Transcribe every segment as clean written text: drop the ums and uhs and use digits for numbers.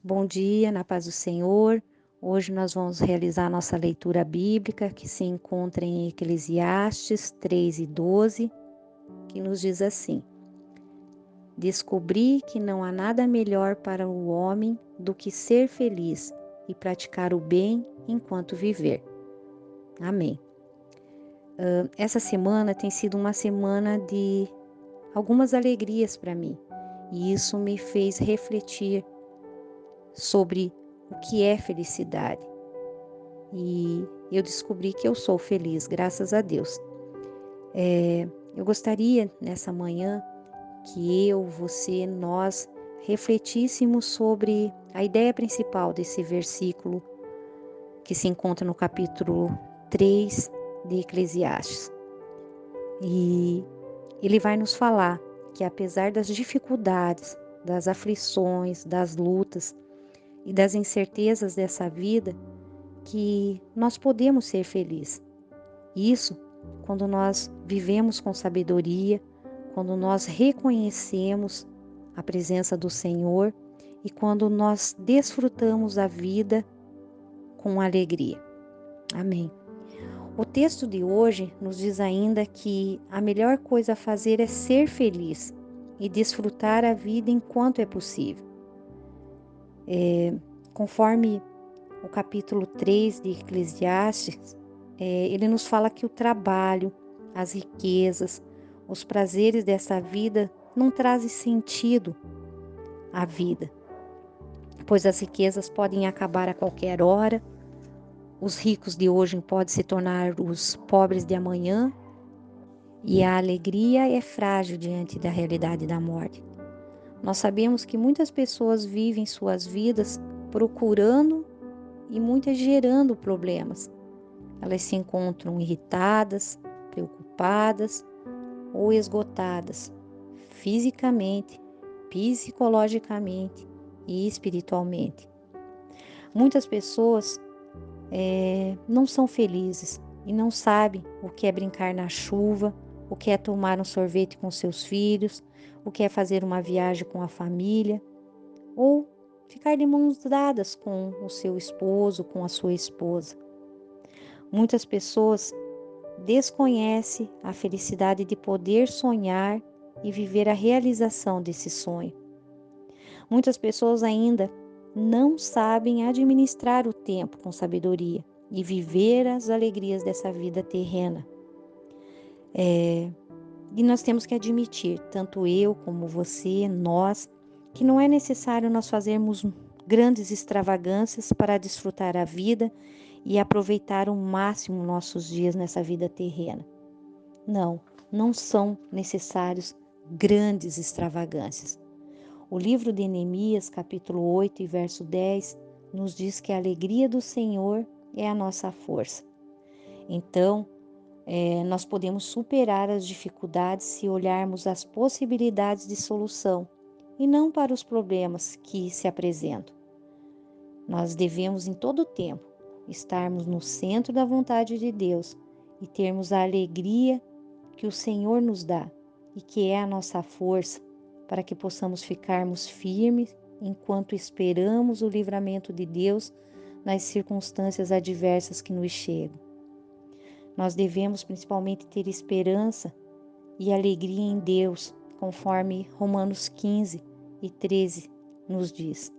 Bom dia, na paz do Senhor. Hoje nós vamos realizar nossa leitura bíblica que se encontra em Eclesiastes 3:12, que nos diz assim: Descobri que não há nada melhor para o homem do que ser feliz e praticar o bem enquanto viver. Amém. Essa semana tem sido uma semana de algumas alegrias para mim, e isso me fez refletir sobre o que é felicidade. E eu descobri que eu sou feliz, graças a Deus. Eu gostaria nessa manhã que você, nós refletíssemos sobre a ideia principal desse versículo que se encontra no capítulo 3 de Eclesiastes. E ele vai nos falar que apesar das dificuldades, das aflições, das lutas e das incertezas dessa vida, que nós podemos ser felizes. Isso quando nós vivemos com sabedoria, quando nós reconhecemos a presença do Senhor e quando nós desfrutamos a vida com alegria. Amém. O texto de hoje nos diz ainda que a melhor coisa a fazer é ser feliz e desfrutar a vida enquanto é possível. Conforme o capítulo 3 de Eclesiastes, ele nos fala que o trabalho, as riquezas, os prazeres dessa vida não trazem sentido à vida, pois as riquezas podem acabar a qualquer hora, os ricos de hoje podem se tornar os pobres de amanhã, e a alegria é frágil diante da realidade da morte. Nós sabemos que muitas pessoas vivem suas vidas procurando e muitas gerando problemas. Elas se encontram irritadas, preocupadas ou esgotadas, fisicamente, psicologicamente e espiritualmente. Muitas pessoas não são felizes e não sabem o que é brincar na chuva, o que é tomar um sorvete com seus filhos, o que é fazer uma viagem com a família, ou ficar de mãos dadas com o seu esposo, com a sua esposa. Muitas pessoas desconhecem a felicidade de poder sonhar e viver a realização desse sonho. Muitas pessoas ainda não sabem administrar o tempo com sabedoria e viver as alegrias dessa vida terrena. E nós temos que admitir, tanto eu como você, nós, que não é necessário nós fazermos grandes extravagâncias para desfrutar a vida e aproveitar ao máximo nossos dias nessa vida terrena. Não, não são necessários grandes extravagâncias. O livro de Neemias, capítulo 8 e verso 10, nos diz que a alegria do Senhor é a nossa força. Então, nós podemos superar as dificuldades se olharmos as possibilidades de solução e não para os problemas que se apresentam. Nós devemos, em todo o tempo, estarmos no centro da vontade de Deus e termos a alegria que o Senhor nos dá e que é a nossa força para que possamos ficarmos firmes enquanto esperamos o livramento de Deus nas circunstâncias adversas que nos chegam. Nós devemos principalmente ter esperança e alegria em Deus, conforme Romanos 15 e 13 nos diz.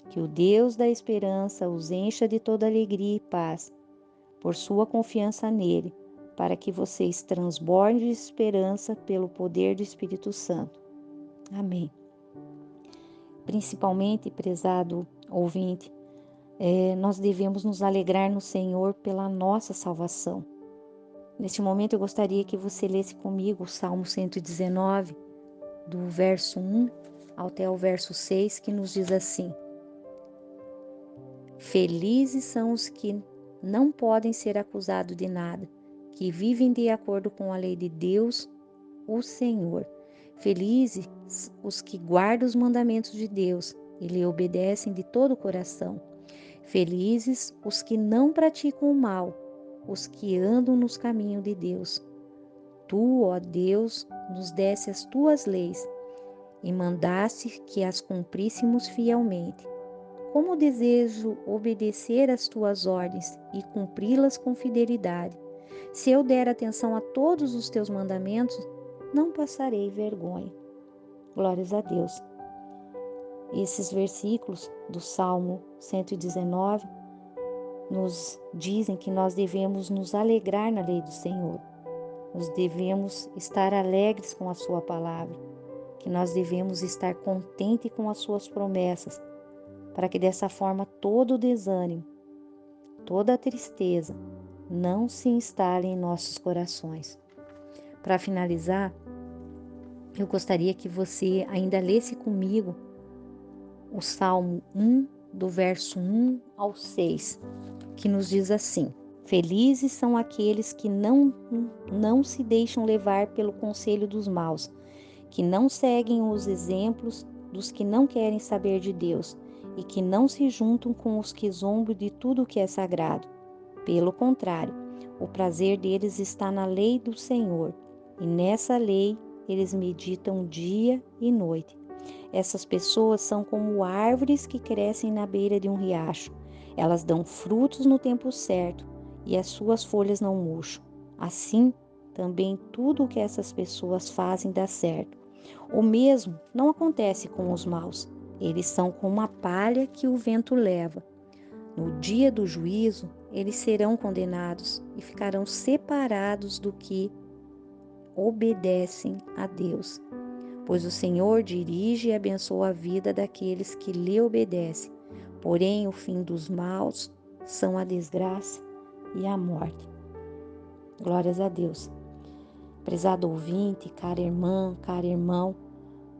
Que o Deus da esperança os encha de toda alegria e paz, por sua confiança nele, para que vocês transbordem de esperança pelo poder do Espírito Santo. Amém. Principalmente, prezado ouvinte, nós devemos nos alegrar no Senhor pela nossa salvação. Neste momento eu gostaria que você lesse comigo o Salmo 119, do verso 1 até o verso 6, que nos diz assim: Felizes são os que não podem ser acusados de nada, que vivem de acordo com a lei de Deus, o Senhor. Felizes os que guardam os mandamentos de Deus e lhe obedecem de todo o coração. Felizes os que não praticam o mal, os que andam nos caminhos de Deus. Tu, ó Deus, nos desse as tuas leis e mandaste que as cumpríssemos fielmente. como desejo obedecer às tuas ordens e cumpri-las com fidelidade. Se eu der atenção a todos os teus mandamentos, não passarei vergonha. Glórias a Deus. Esses versículos do Salmo 119 nos dizem que nós devemos nos alegrar na lei do Senhor. Nós devemos estar alegres com a sua palavra, que nós devemos estar contentes com as suas promessas, para que dessa forma todo o desânimo, toda a tristeza não se instale em nossos corações. Para finalizar, eu gostaria que você ainda lesse comigo o Salmo 1, do verso 1 ao 6, que nos diz assim: Felizes são aqueles que não se deixam levar pelo conselho dos maus, que não seguem os exemplos dos que não querem saber de Deus e que não se juntam com os que zombam de tudo o que é sagrado. Pelo contrário, o prazer deles está na lei do Senhor, e nessa lei eles meditam dia e noite. Essas pessoas são como árvores que crescem na beira de um riacho. Elas dão frutos no tempo certo e as suas folhas não murcham. Assim, também tudo o que essas pessoas fazem dá certo. O mesmo não acontece com os maus. Eles são como a palha que o vento leva. No dia do juízo, eles serão condenados e ficarão separados do que obedecem a Deus. Pois o Senhor dirige e abençoa a vida daqueles que lhe obedecem. Porém, o fim dos maus são a desgraça e a morte. Glórias a Deus. Prezado ouvinte, cara irmã, cara irmão,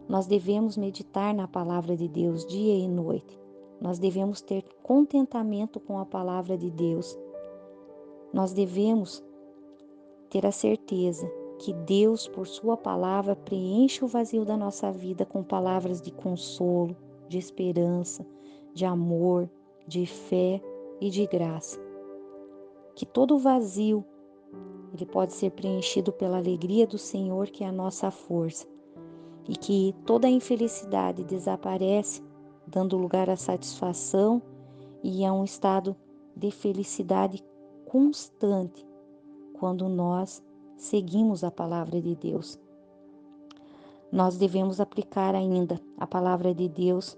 nós devemos meditar na palavra de Deus dia e noite. Nós devemos ter contentamento com a palavra de Deus. Nós devemos ter a certeza que Deus, por sua palavra, preenche o vazio da nossa vida com palavras de consolo, de esperança, de amor, de fé e de graça. Que todo o vazio ele pode ser preenchido pela alegria do Senhor, que é a nossa força, e que toda a infelicidade desaparece, dando lugar à satisfação e a um estado de felicidade constante quando nós seguimos a palavra de Deus. Nós devemos aplicar ainda a palavra de Deus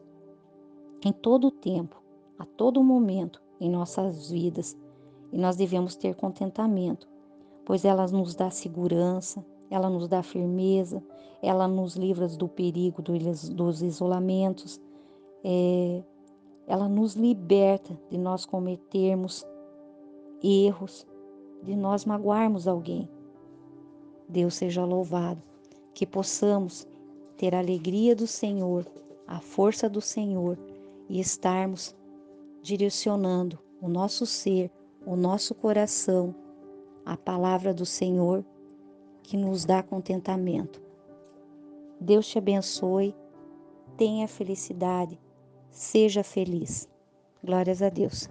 em todo o tempo, a todo momento em nossas vidas, e nós devemos ter contentamento, pois ela nos dá segurança, ela nos dá firmeza, ela nos livra do perigo dos isolamentos, ela nos liberta de nós cometermos erros, de nós magoarmos alguém. Deus seja louvado, que possamos ter a alegria do Senhor, a força do Senhor e estarmos direcionando o nosso ser, o nosso coração, a palavra do Senhor que nos dá contentamento. Deus te abençoe, tenha felicidade, seja feliz. Glórias a Deus.